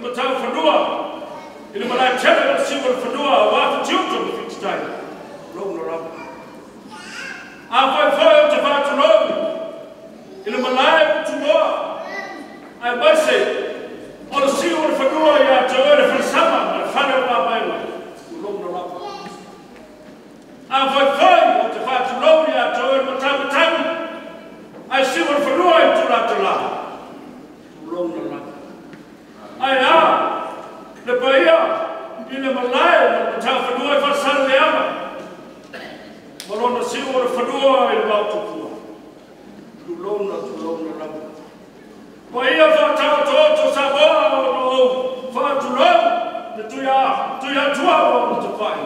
matau whanua. Ina malai tele o siwa whanua o wāwha tiuto ni whikitai. Rong na rapa. A whai whai o te whātu romi. Ina malai o tumoa. Ai maise, o le siwa whanua ia te oere whansama na whane o wāwaima. Rong na rapa. A whai whai o te whātu romi ia te oere matau. Ai siwa whanua i tula. Rong na rapa. Ai le paia, ina malai, na tau whanua i whasana le ama. Marona siwa le whanua i le mautupua. Tulona rapa. Paia whatau tōto sa moa o whātulou, na tuiātua o te pai.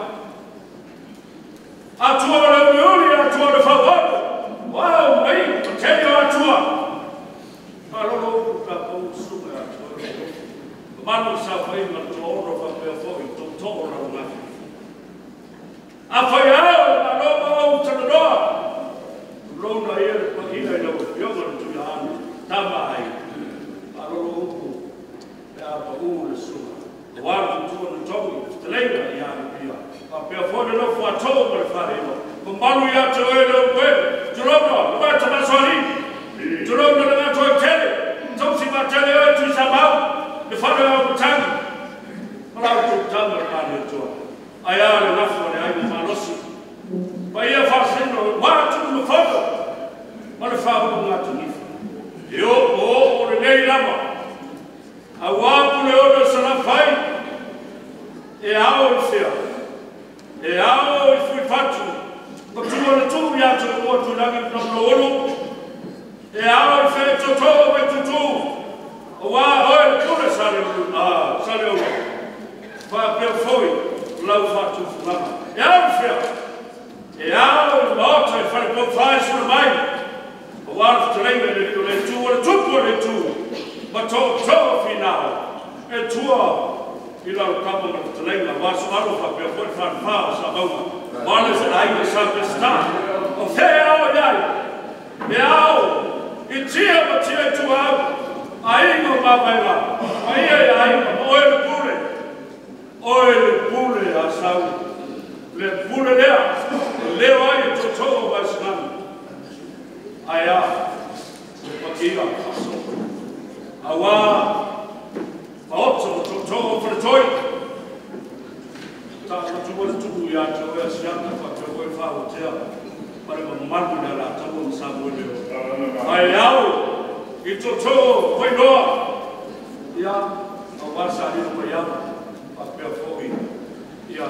Atua le uri, atua le whawano. Wow, mei, pateri o atua. Marona ka pou sume atua. Manu sa whai ma tō oro whapea whoi, tō ora ngā. A whai ao, a roma o tananoa. Rona ia le pakina i lau pionga na tui anu. Tama ai. A roma upu, e a pa le suma. O waru tua na tongi, te leina i anu pia. A pia whoi no fua tō ma le wharewa. Ko manu ia te oe leo koe. Turona, ua ta masori. Turona na ngā toi tele. Tausi ma tele oe tui sa mau. Le whare au kutangi. Marau tu tanga kāne toa. Ai ale nafu ane ai ma manosi. Pa ia whaseno, wātu ma whaka. Ma le whāpu ngā tunifa. E o le nei lama. A wāpu le ona sana whai. E ao i whia. E ao i whui patu. Pa tua na tū i atu o tu langi pnamno olu. E ao i whai toto me tutu. O wā hoi le kura sare o whapea whoi lau whatu whanama. E au whia. E au i maota i whare pō whae sura mai. O wā rafta reina le riko le tū, o le tupu le tū. Ma tō whinao. E tua i lau kapa ma rafta reina. Wā su aro whapea whoi whare pāo sa mauma. Wāle se Āiga sa pesta. O whea au iai. E au i tia ma tia tu au. Āiga mawaiwa, aia e Āiga, oe le pule a sau, le pule lea, leo ai to tō mai sinami. Aia, le pakia aso. Awa, maoto to tō whanatoi. Tā katu wale tuku i ātou e asianga, whakea koe whāo tea. Pare mamaru na la tamu sa leo. Ai au, I tō tō koe noa. Ia, a wasa hino mai ama, a pia whoki. Ia,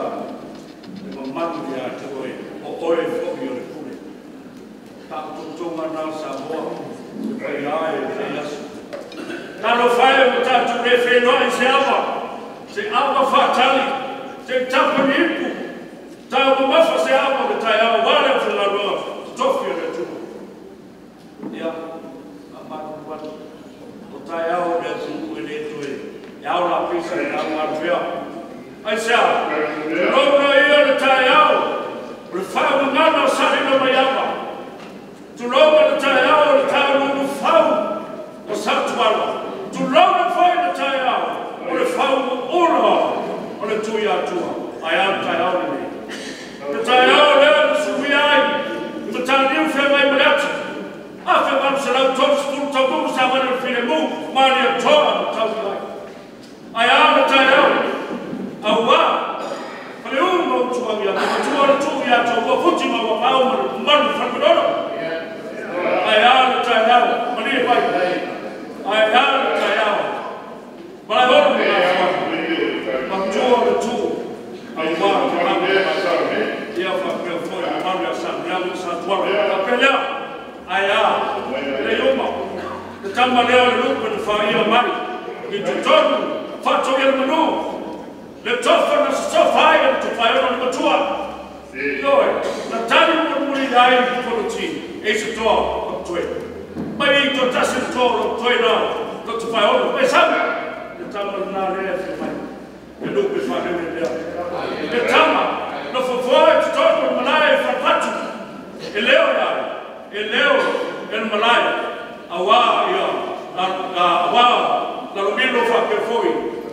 e mamaru ia te oe, o oe whoki o le kure. Tā tō tōnga nā sa moa, te pai ae e te asu. Tano whae o tātu re whenua I se ama whātali, se tapani ipu. Tā o mawha se ama me tai au wale o whangaroa, tofi o le tuku. Ia, o tai au mea tuku e le tue, e au la pisa e au arwea. Ai sea, rona ia le tai au, o le whau ngana o sarina mai ama. Tu rona le tai au, le tai au whau o satuala. Tu rona whai le tai au, o le whau ora o le tuiātua. Ai au tai au le nei. Le tai au lea le sui ai, I mataniu whea mai malati. A whea manu se lau tōru skuru tau mungu sa manu whine mu, mani a toa no tau i ai. Ai au le tai au, au wā, pale unga o tuangi a mua, tua le tūi a tō kua puti ma wa pāu manu whakurono. Ai au le tai au, mani e pai. Ai au le tai au, malai horo me a whaka. Ma tua le tū, au wā, ka ramu e mātau. Ia whakea whoi, manu a sa, miamu sa tuara, ka pelea. Ai a, le ioma, le tama leo le lupa ni whaia mai, I te tonu, whato I manu, le tofa na sofa ai le tupaiona ni matua. Ioi, na tani muri ai I politi, e se toa o tue. Mai I to tasi toa o tue na, to tupaiona, mai sabi, le tama na rea fi mai, le lupa whaia lea. Le tama, no whawhoi te tonu malai whapatu, e leo ai. E leo, e malai, a wā ia, a wā, la lumino whake foi,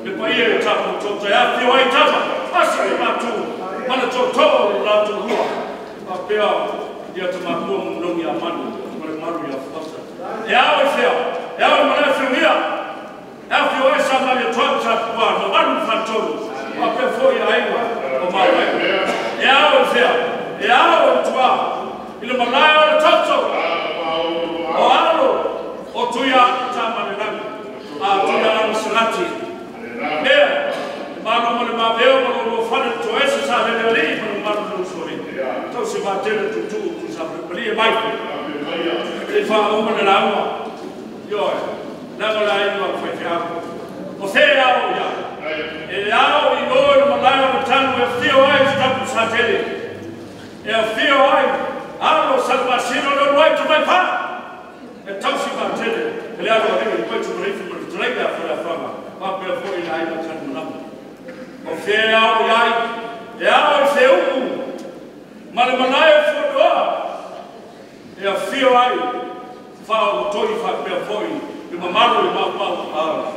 me pa ia e tapu tō tai a whio ai tapa, asa e mātu, mana tō tō la tō hua, a pēa ia te mātua mnongi a manu, mana maru ia whasa. E au e mana e whiungia, e au whio ai sa mani a tō Tapua'i, no anu whantoru, a pēa fōi a Āiga o Malumalu. E au e tua, ina malai o le toto, o alo, o Tuiātaga nani, a Tuiātaga salati. Ea, Malumalu ma veo mo Faletua ese sa le li mo Malumalu sori. Tau se va tele tu sa Fepuari mai. E fa o mo na ua. Yo, na mo la ua foi fiaco. O se ao ya. E ao I no mo la o tanu e fio ai sta sa tele. E a fio ai, alo salvasino lo vai tu vai pa. E tau se va tele. Ele alo e poi tu rifi mo trega fa la fama. Ma per voi la Āiga tanu na. O fe au iai, e au e fe umu, Malumalu e whanua, e a whio ai, whao toi whapea foi, I mamaru I mapau,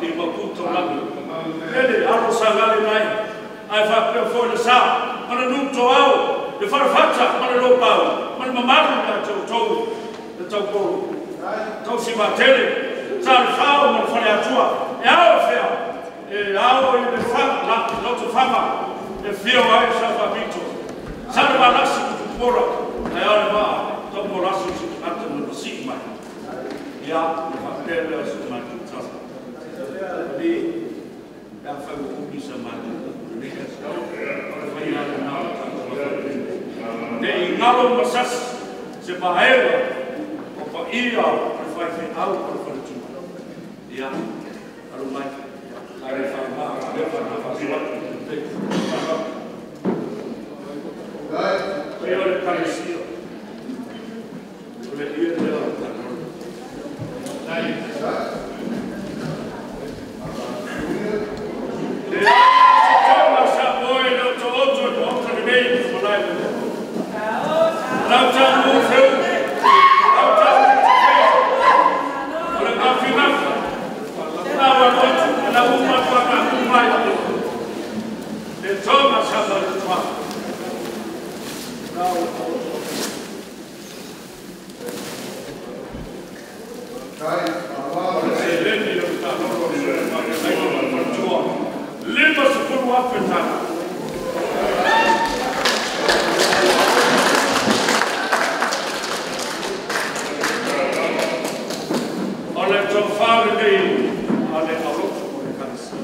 I maputo nami. Ele, aro sa ngale nai, ai whapea foi na sa, mana nuto au, e wharafata, mana lo pau, mana mamaru na tau tau, e tau koro. Tau si matele, sa le whao mana Faletua, e au e whea, e au I le whama, loto whama, e whio ai sa whabito. Sa le malasi kutu pora, e au le maa, tau morasi si ata na masik mai. Ia, le whapele o sa mai kutasa. Ni, e a whau kuki sa mai. O le whai ala nao tanga whapele. Ne I ngalo masas, se pahewa, o pa ia, le whai whi au o le Faletua. Ia, aru mai. Ai whama, le whana whasuatu. Peo le paresia. O le ia lea o tanoro. Nai. Le a tōma sa poe le o tō oto e pōta le mei ni whanai le. Lau tau mō wheu. Lau tau mō te wheu. O le ngawhi ngawhi. Lau anotu. Lau umatu a ngā kumai. Le tōma sa ma le tua. Lima se puru apetana. Ole tō whare nei, ale aroto o le kanisa.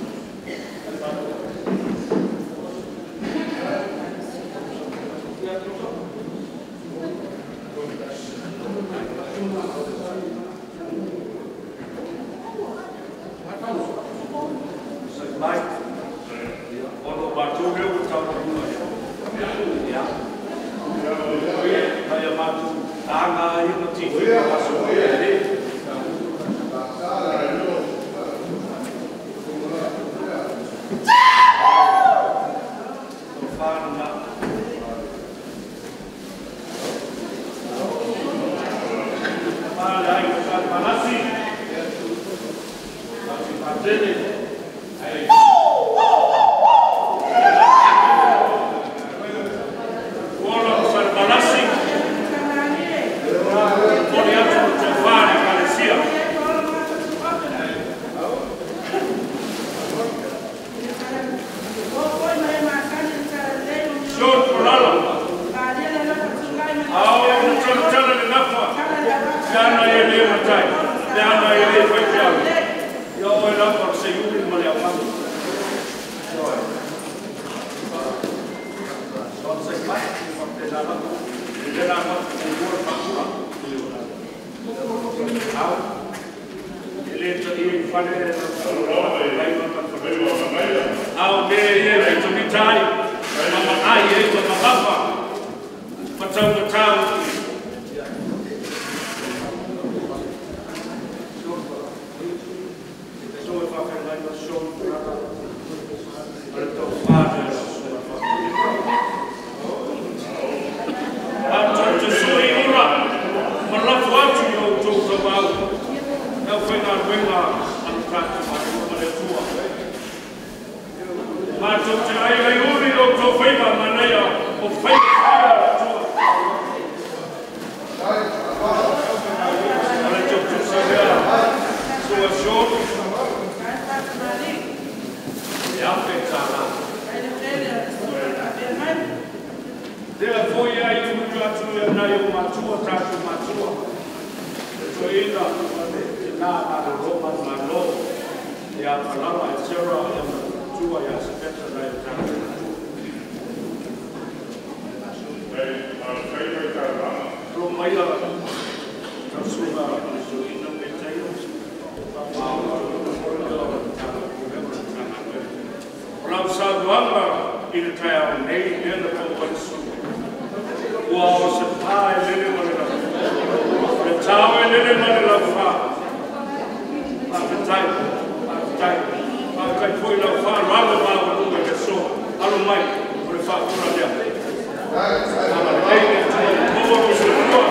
Mātou te Āiga I uri o tō whaiva manea o whaiva atua. Ala tō tusa mea sua short. E.F.K.S Dea foi ai uru atu e nai o matua tātu matua. E tō ina e nā mana roma malo. E a palama e sera e matua e a sepeta nai o tātu. Ro mai a ta suga e tō ina me teio. Lau sauanga I le tai au nei e na pōwaisu. Ua o se pā e lele mani la. Le tau e lele mani la wha. Pāpetai. Pāpetai pui la wha rama māwa nunga ke so. Alo mai, o le wha kura lea. Ama le nei e tui e pōwa o se kua.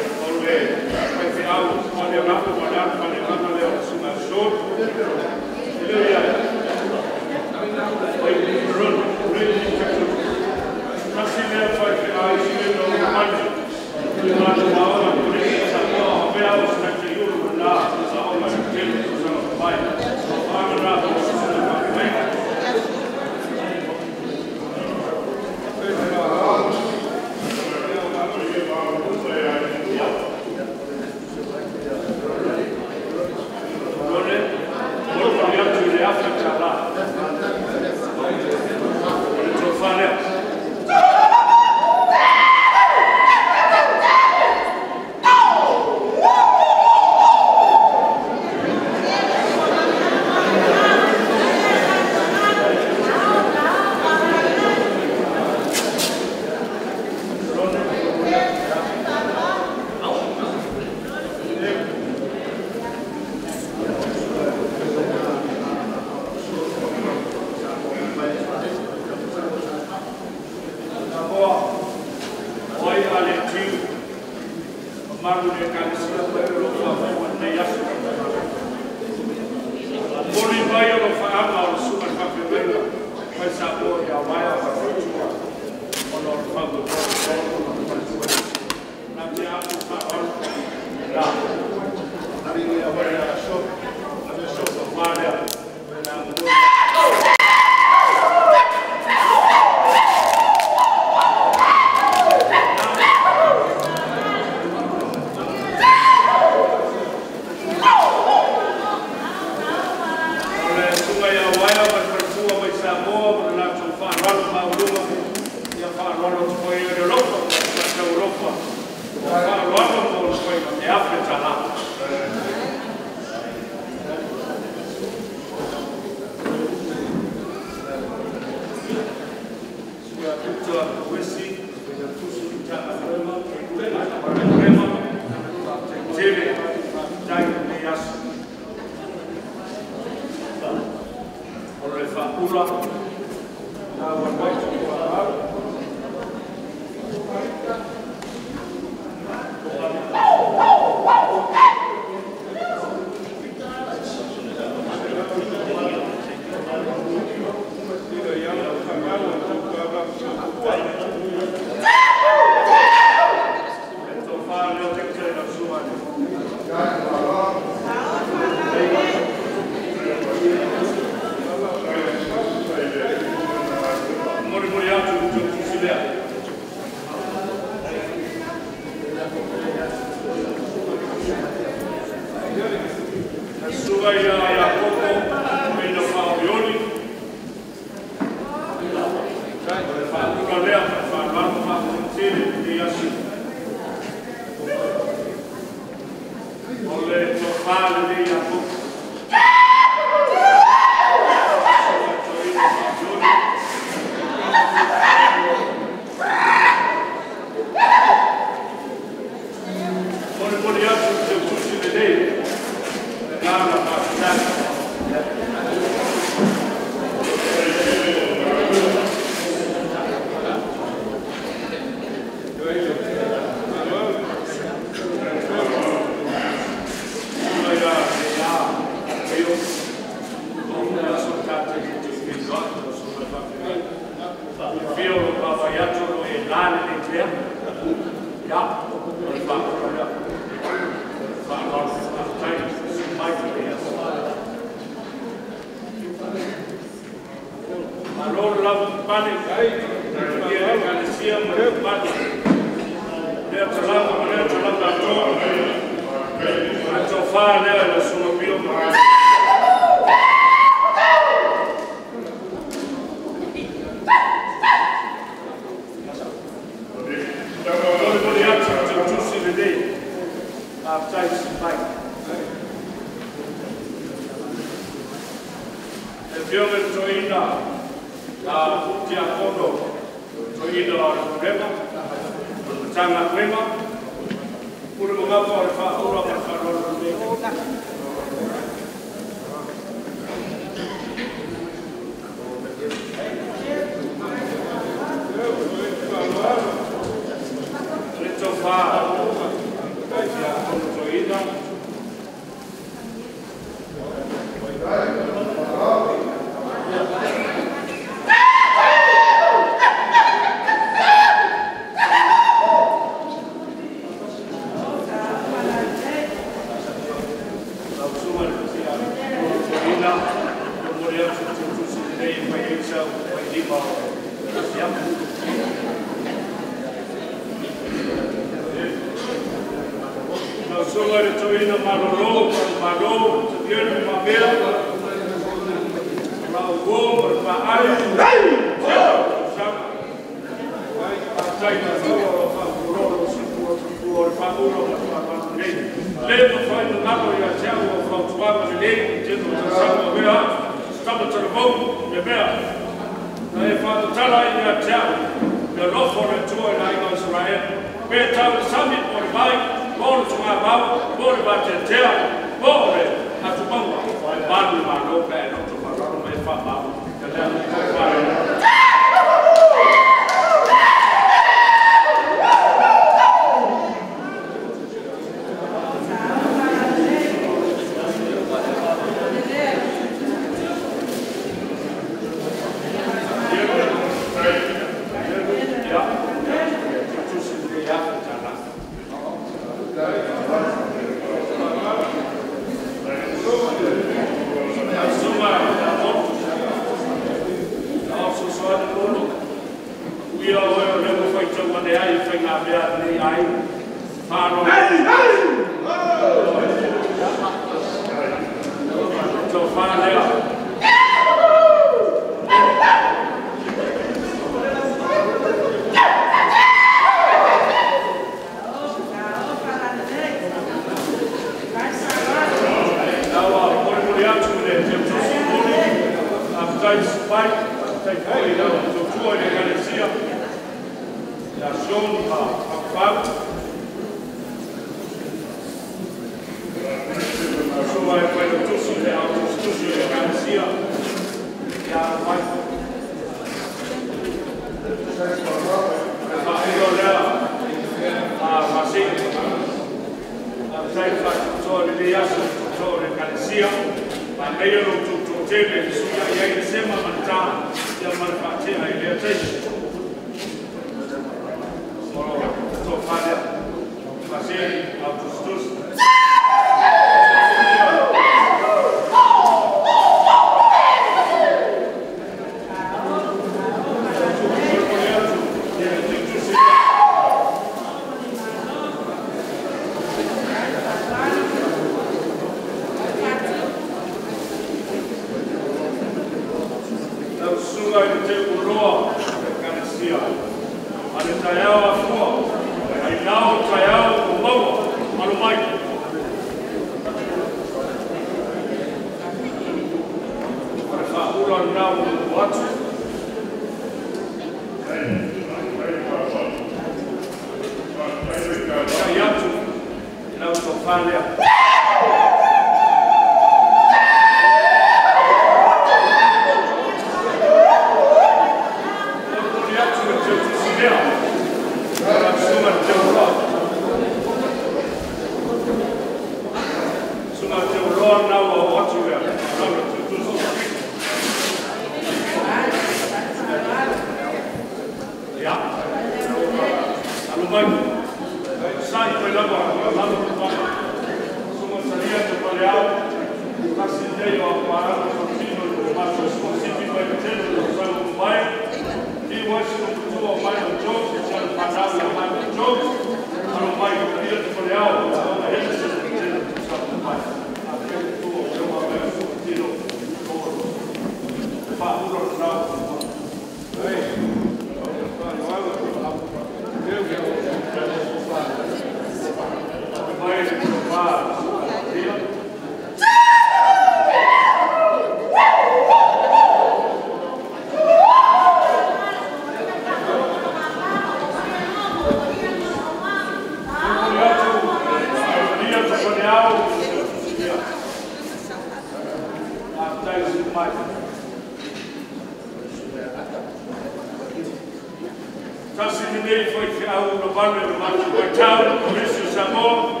nei foi que a uno vale no mato vai tau, por isso Samoa.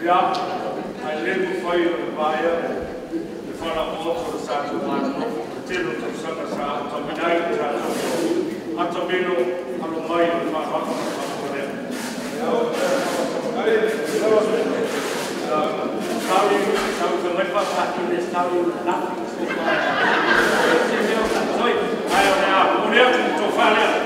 Ja, ai lembro foi o baia, e fala outro sato mano, telo to sanga sa, to minai tra to. Atamino alo mai o fa ha ko le. Sabe que vai passar aqui nesse tal na Ai, olha, mulher que tô falando.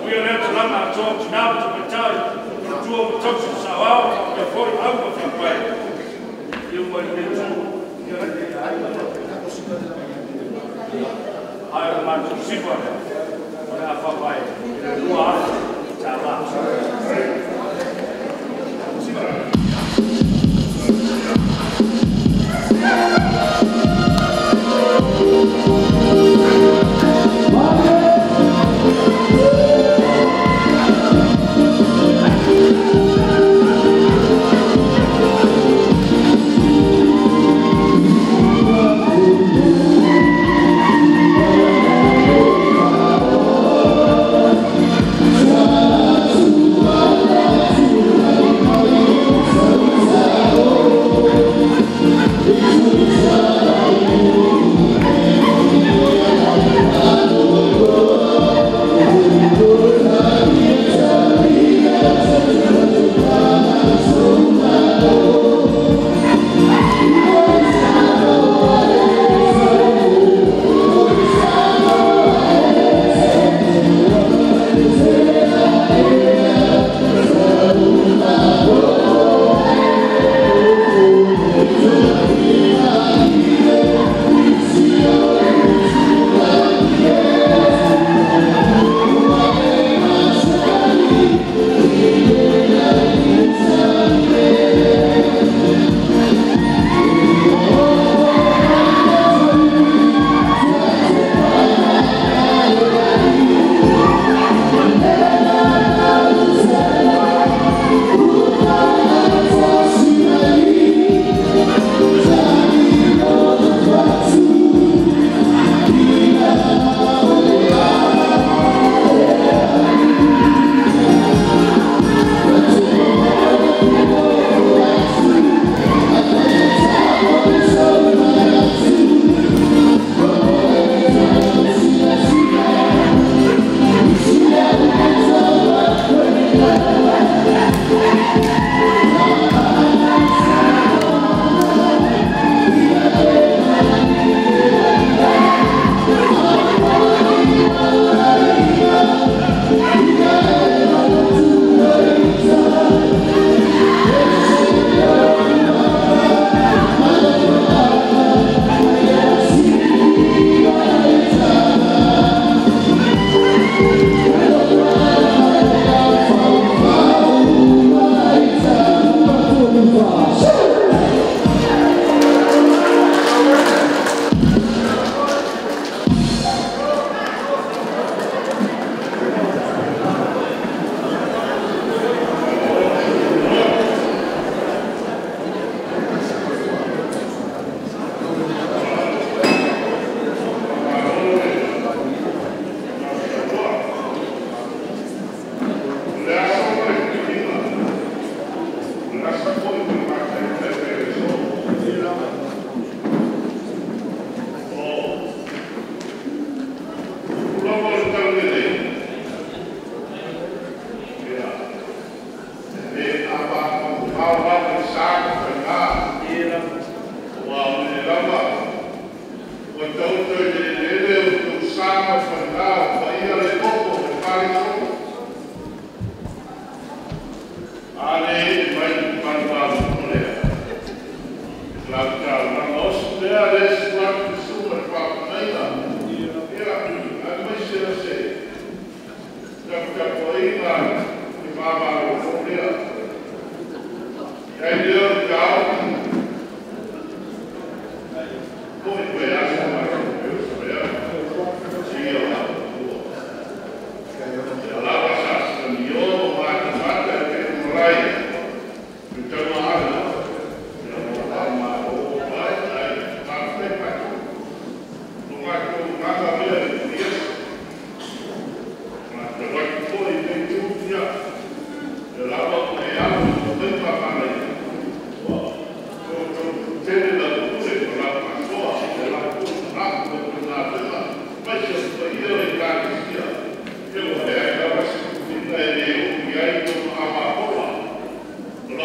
We are now to talk now to the time to talk to Sawao before Fepuari, eu vou inventar. Ai, mas o Sibora, olha a Fepuari, ele não acha, já lá.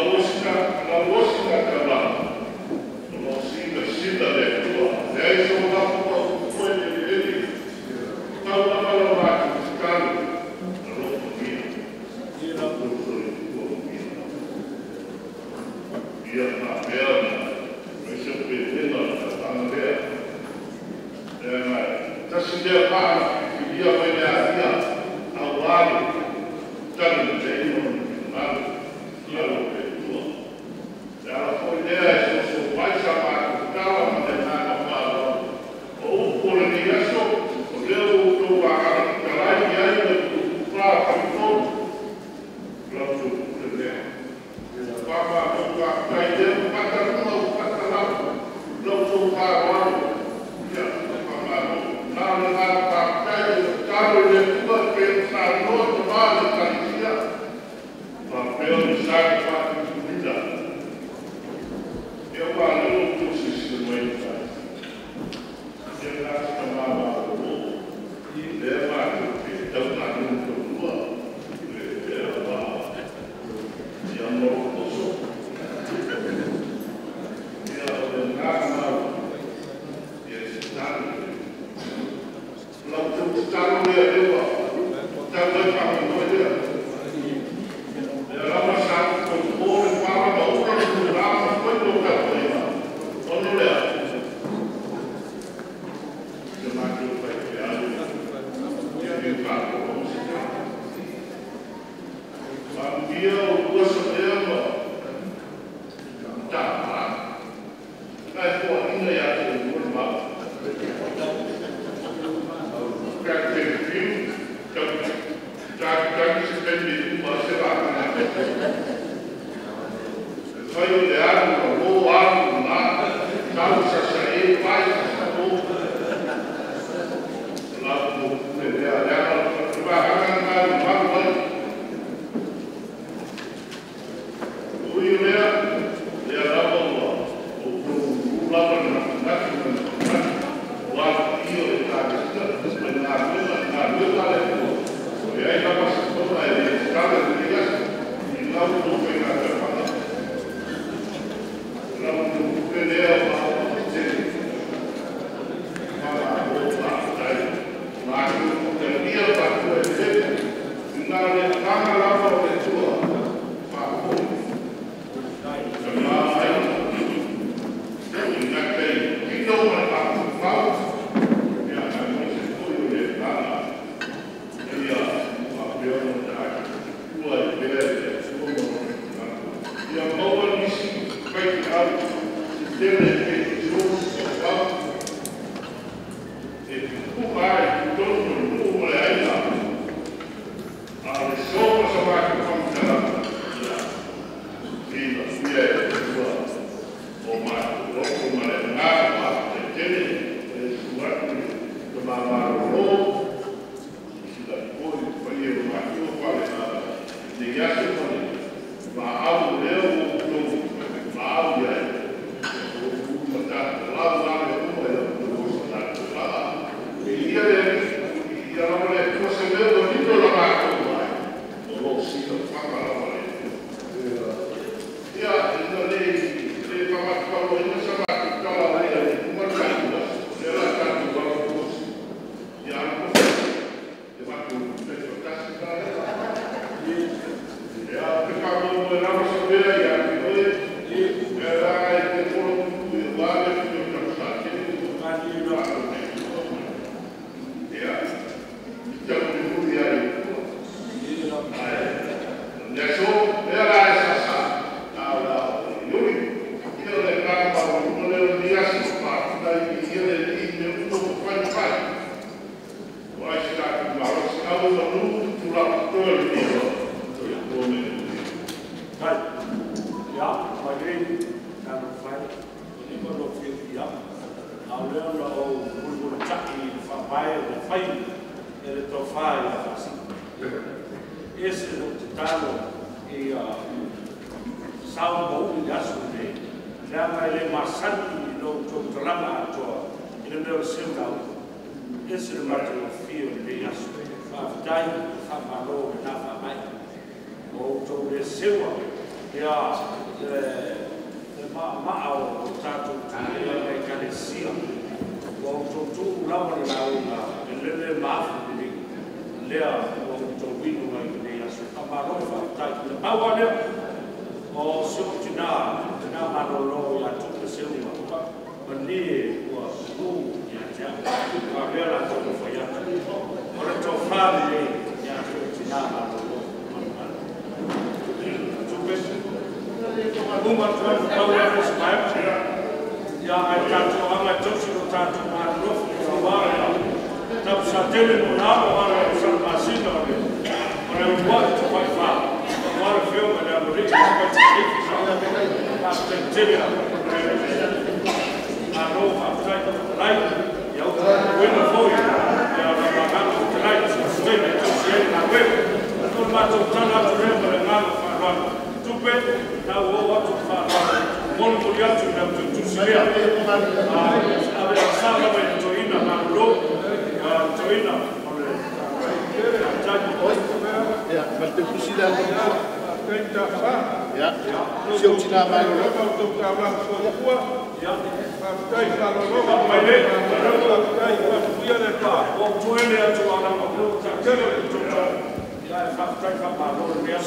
Malumalu Uma tuan power is back. Ya ai tanto anga tosi no tanto ma rofu no wala. Tap sa tele no na wala sa masino ne. Ora o what to fight for. Wala film na mo ri sa ka tiki sa. After tele. I know I'm trying to right. Ya win the vote. Ya na na tonight so stay to see na web. No matter turn out to remember na fa. Tupe na wo to fa. Mon Muriatu na tutusilia ave asala wa Tuiātaga Malumalu Tuiātaga ja maar de president ja zo tina Malumalu ja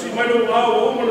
Malumalu